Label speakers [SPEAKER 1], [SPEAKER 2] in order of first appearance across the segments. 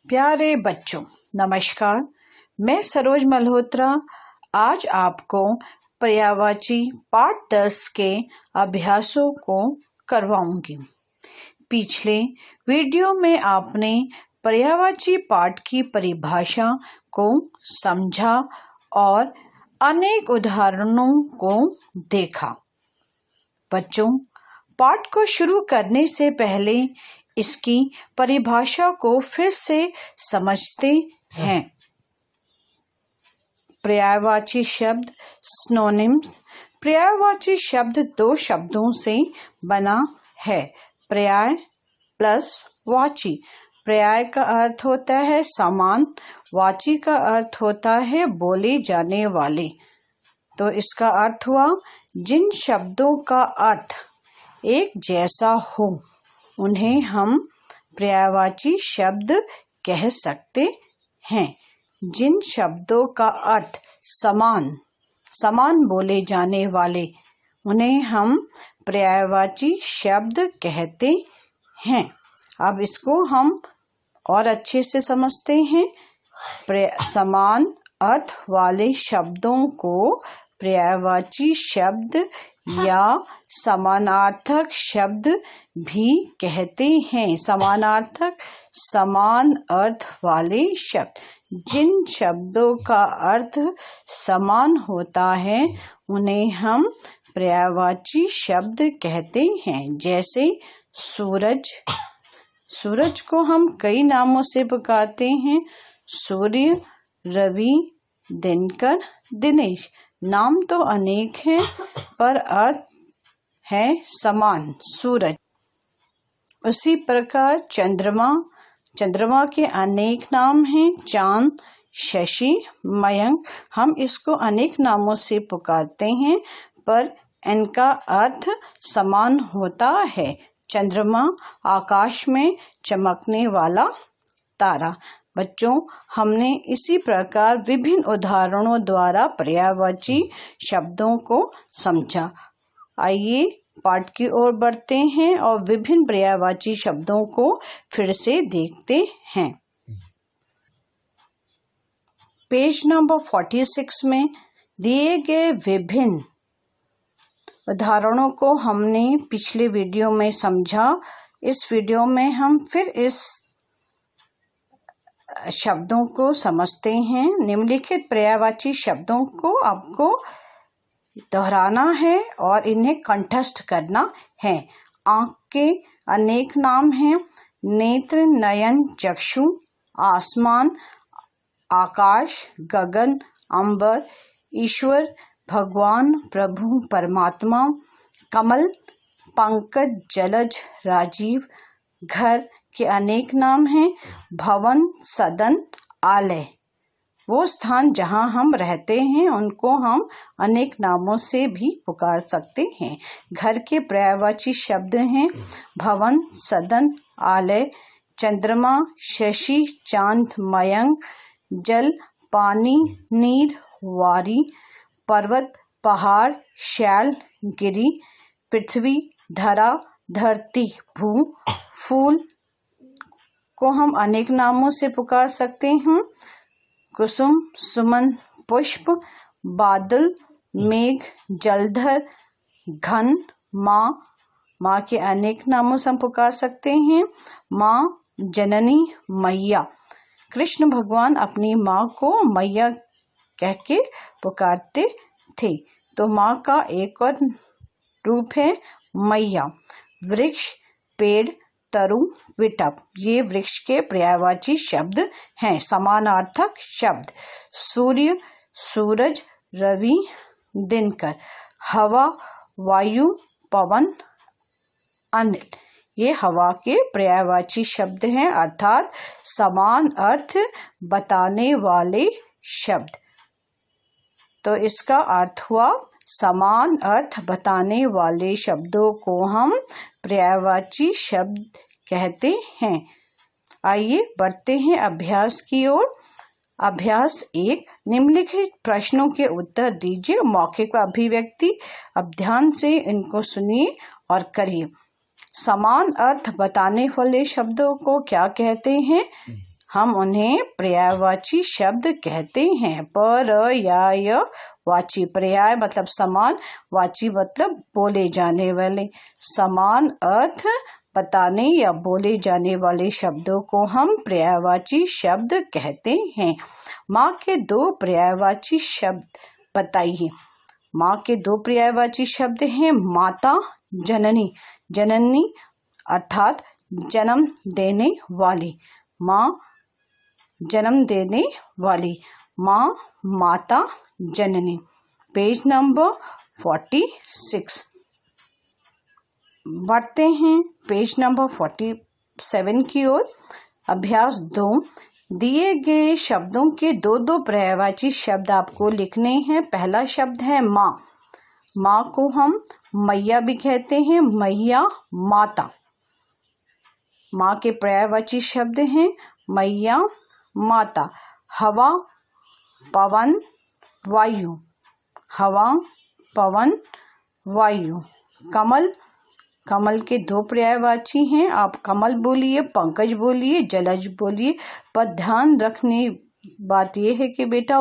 [SPEAKER 1] प्यारे बच्चों, नमस्कार। मैं सरोज मल्होत्रा आज आपको पर्यायवाची पाठ 10 के अभ्यासों को करवाऊंगी। पिछले वीडियो में आपने पर्यायवाची पाठ की परिभाषा को समझा और अनेक उदाहरणों को देखा। बच्चों, पाठ को शुरू करने से पहले इसकी परिभाषा को फिर से समझते हैं। पर्यायवाची शब्द सिनोनिम्स। पर्यायवाची शब्द दो शब्दों से बना है, पर्याय प्लस वाची। पर्याय का अर्थ होता है समान, वाची का अर्थ होता है बोले जाने वाले। तो इसका अर्थ हुआ जिन शब्दों का अर्थ एक जैसा हो उन्हें हम पर्यायवाची शब्द कह सकते हैं। जिन शब्दों का अर्थ समान बोले जाने वाले उन्हें हम पर्यायवाची शब्द कहते हैं। अब इसको हम और अच्छे से समझते हैं। समान अर्थ वाले शब्दों को पर्यायवाची शब्द या समानार्थक शब्द भी कहते हैं। समानार्थक समान अर्थ वाले शब्द। जिन शब्दों का अर्थ समान होता है उन्हें हम पर्यायवाची शब्द कहते हैं। जैसे सूरज। सूरज को हम कई नामों से पुकारते हैं। सूर्य, रवि, दिनकर, दिनेश। नाम तो अनेक हैं पर अर्थ है समान, सूरज। उसी प्रकार चंद्रमा के अनेक नाम हैं, चांद, शशि, मयंक। हम इसको अनेक नामों से पुकारते हैं पर इनका अर्थ समान होता है। चंद्रमा आकाश में चमकने वाला तारा। बच्चों, हमने इसी प्रकार विभिन्न उदाहरणों द्वारा पर्यायवाची शब्दों को समझा। आइए पाठ की ओर बढ़ते हैं और विभिन्न पर्यायवाची शब्दों को फिर से देखते हैं। पेज नंबर 46 में दिए गए विभिन्न उदाहरणों को हमने पिछले वीडियो में समझा। इस वीडियो में हम फिर इस शब्दों को समझते हैं। निम्नलिखित पर्यायवाची शब्दों को आपको दोहराना है और इन्हें कंठस्थ करना है। आँख के अनेक नाम हैं, नेत्र, नयन, चक्षु। आसमान, आकाश, गगन, अंबर, ईश्वर, भगवान, प्रभु, परमात्मा। कमल, पंकज, जलज, राजीव। घर के अनेक नाम हैं, भवन, सदन, आलय। वो स्थान जहाँ हम रहते हैं उनको हम अनेक नामों से भी पुकार सकते हैं। घर के पर्यायवाची शब्द हैं भवन, सदन, आलय। चंद्रमा, शशि, चांद, मयंक। जल, पानी, नीर, वारी। पर्वत, पहाड़, शैल, गिरी। पृथ्वी, धरा, धरती, भू। फूल को हम अनेक नामों से पुकार सकते हैं, कुसुम, सुमन, पुष्प। बादल, मेघ, जलधर, घन। माँ के अनेक नामों से हम पुकार सकते हैं, माँ, जननी, मैया। कृष्ण भगवान अपनी माँ को मैया कह के पुकारते थे, तो माँ का एक और रूप है मैया। वृक्ष, पेड़, तरु, विटप। ये वृक्ष के पर्यायवाची शब्द हैं, समानार्थक शब्द। सूर्य, सूरज, रवि, दिनकर। हवा, वायु, पवन, अनिल। ये हवा के पर्यायवाची शब्द हैं, अर्थात समान अर्थ बताने वाले शब्द। तो इसका अर्थ हुआ समान अर्थ बताने वाले शब्दों को हम पर्यायवाची शब्द कहते हैं। आइए बढ़ते हैं अभ्यास की ओर। अभ्यास 1, निम्नलिखित प्रश्नों के उत्तर दीजिए। मौखिक अभिव्यक्ति। अब ध्यान से इनको सुनिए और करिए। समान अर्थ बताने वाले शब्दों को क्या कहते हैं? हम उन्हें पर्यायवाची शब्द कहते हैं। पर या य वाची, पर्याय मतलब समान, वाची मतलब बोले जाने वाले। समान अर्थ बताने या बोले जाने वाले शब्दों को हम पर्यायवाची शब्द कहते हैं। माँ के 2 पर्यायवाची शब्द बताइए। माँ के 2 पर्यायवाची शब्द हैं माता, जननी। जननी अर्थात जन्म देने वाली, माँ जन्म देने वाली, माँ माता जननी। पेज नंबर 46 बढ़ते हैं पेज नंबर 47 की ओर। अभ्यास 2, दिए गए शब्दों के 2 पर्यायवाची शब्द आपको लिखने हैं। पहला शब्द है माँ। माँ को हम मैया भी कहते हैं, मैया, माता। माँ के पर्यायवाची शब्द हैं मैया, माता। हवा, पवन, वायु, हवा, पवन, वायु। कमल, कमल के 2 पर्यायवाची हैं। आप कमल बोलिए, पंकज बोलिए, जलज बोलिए। पर ध्यान रखने बात यह है कि बेटा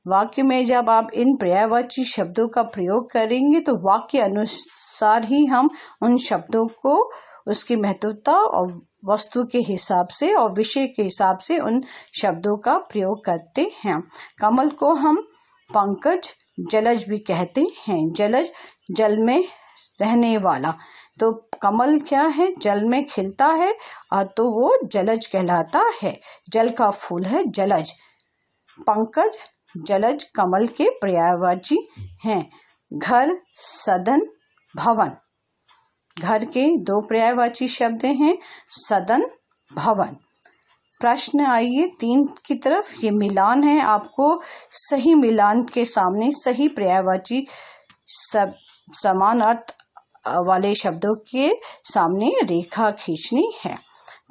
[SPEAKER 1] वाक्य में जब आप इन पर्यायवाची शब्दों का प्रयोग करेंगे तो वाक्य अनुसार ही हम उन शब्दों को उसकी महत्वता और वस्तु के हिसाब से और विषय के हिसाब से उन शब्दों का प्रयोग करते हैं। कमल को हम पंकज, जलज भी कहते हैं। जलज जल में रहने वाला, तो कमल क्या है, जल में खिलता है और तो वो जलज कहलाता है। जल का फूल है जलज। पंकज, जलज कमल के पर्यायवाची हैं। घर, सदन, भवन। घर के 2 पर्यायवाची शब्द हैं सदन, भवन। प्रश्न आइए 3 की तरफ। ये मिलान है, आपको सही मिलान के सामने सही पर्यायवाची समान अर्थ वाले शब्दों के सामने रेखा खींचनी है।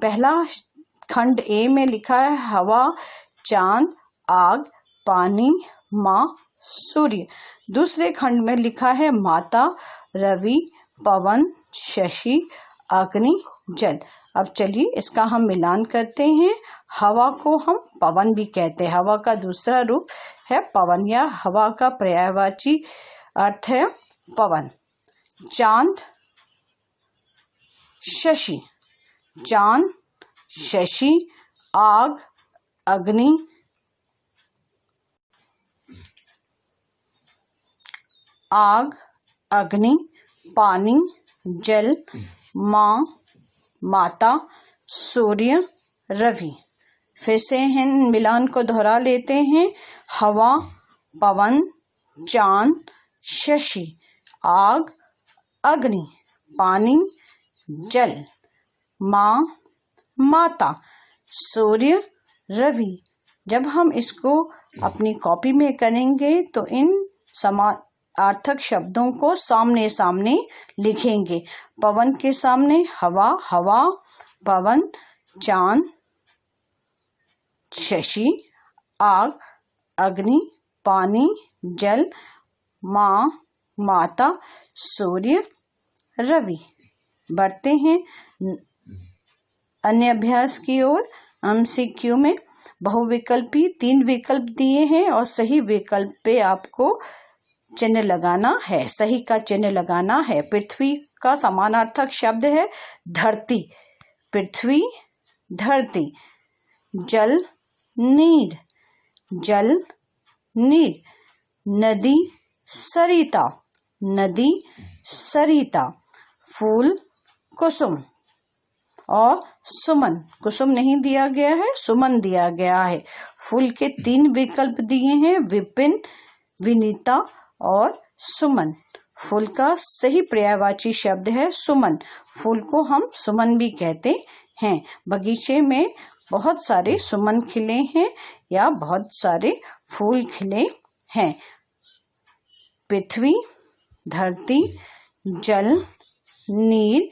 [SPEAKER 1] पहला खंड ए में लिखा है हवा, चांद, आग, पानी, माँ, सूर्य। दूसरे खंड में लिखा है माता, रवि, पवन, शशि, अग्नि, जल। अब चलिए इसका हम मिलान करते हैं। हवा को हम पवन भी कहते हैं। हवा का दूसरा रूप है पवन या हवा का पर्यायवाची अर्थ है पवन। चांद, शशि, चांद, शशि, आग, अग्नि, आग, अग्नि, पानी, जल, माँ, माता, सूर्य, रवि। फिर से इन मिलान को दोहरा लेते हैं। हवा, पवन, चांद, शशि, आग, अग्नि, पानी, जल, माँ, माता, सूर्य, रवि। जब हम इसको अपनी कॉपी में करेंगे तो इन समानार्थक शब्दों को सामने सामने लिखेंगे। पवन के सामने हवा, हवा, पवन, चांद, शशि, आग, अग्नि, पानी, जल, माँ, माता, सूर्य, रवि। बढ़ते हैं अन्य अभ्यास की ओर। MCQ में बहुविकल्पी 3 विकल्प दिए हैं और सही विकल्प पे आपको चिन्ह लगाना है, सही का चिन्ह लगाना है। पृथ्वी का समानार्थक शब्द है धरती, पृथ्वी, धरती। जल, नीर, जल, नीर। नदी, सरिता, नदी, सरिता। फूल, कुसुम और सुमन। कुसुम नहीं दिया गया है, सुमन दिया गया है। फूल के 3 विकल्प दिए हैं, विपिन, विनीता और सुमन। फूल का सही पर्यायवाची शब्द है सुमन। फूल को हम सुमन भी कहते हैं। बगीचे में बहुत सारे सुमन खिले हैं या बहुत सारे फूल खिले हैं। पृथ्वी, धरती, जल, नीर,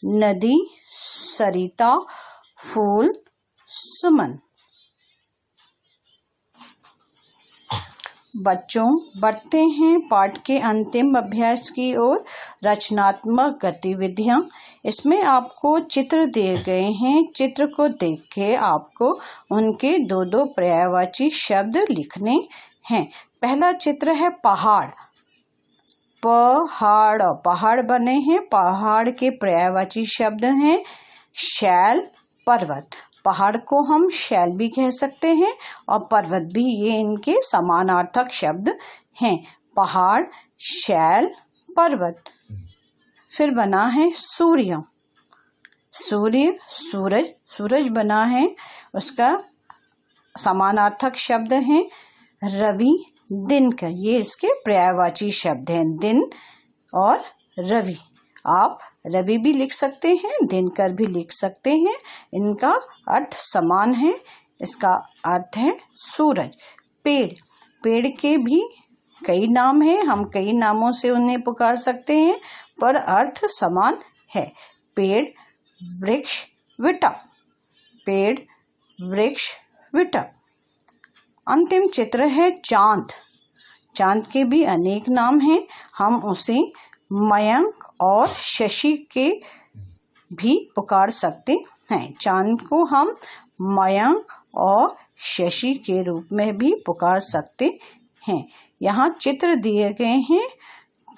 [SPEAKER 1] नदी, सरिता, फूल, सुमन। बच्चों, बढ़ते हैं पाठ के अंतिम अभ्यास की ओर। रचनात्मक गतिविधियां। इसमें आपको चित्र दिए गए हैं। चित्र को देख के आपको उनके दो दो पर्यायवाची शब्द लिखने हैं। पहला चित्र है पहाड़। पहाड़, पहाड़ बने हैं। पहाड़ के पर्यायवाची शब्द हैं शैल, पर्वत। पहाड़ को हम शैल भी कह सकते हैं और पर्वत भी, ये इनके समानार्थक शब्द हैं। पहाड़, शैल, पर्वत। फिर बना है सूर्य। सूर्य, सूरज। सूरज बना है, उसका समानार्थक शब्द है रवि, दिन का। ये इसके पर्यायवाची शब्द हैं, दिन और रवि। आप रवि भी लिख सकते हैं, दिनकर भी लिख सकते हैं, इनका अर्थ समान है। इसका अर्थ है सूरज। पेड़, पेड़ के भी कई नाम हैं, हम कई नामों से उन्हें पुकार सकते हैं, पर अर्थ समान है। पेड़, वृक्ष, विटा। पेड़, वृक्ष, विटा। अंतिम चित्र है चांद। चांद के भी अनेक नाम हैं, हम उसे मयंक और शशि के भी पुकार सकते हैं। चांद को हम मयंक और शशि के रूप में भी पुकार सकते हैं। यहाँ चित्र दिए गए हैं।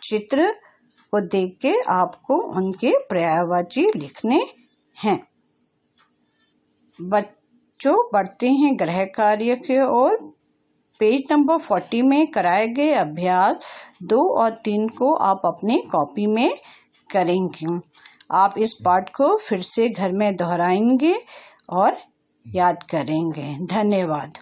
[SPEAKER 1] चित्र को देख के आपको उनके पर्यायवाची लिखने हैं। बच्चों, बढ़ते हैं गृह कार्य की ओर। पेज नंबर 40 में कराए गए अभ्यास 2 और 3 को आप अपने कॉपी में करेंगे। आप इस पाठ को फिर से घर में दोहराएंगे और याद करेंगे। धन्यवाद।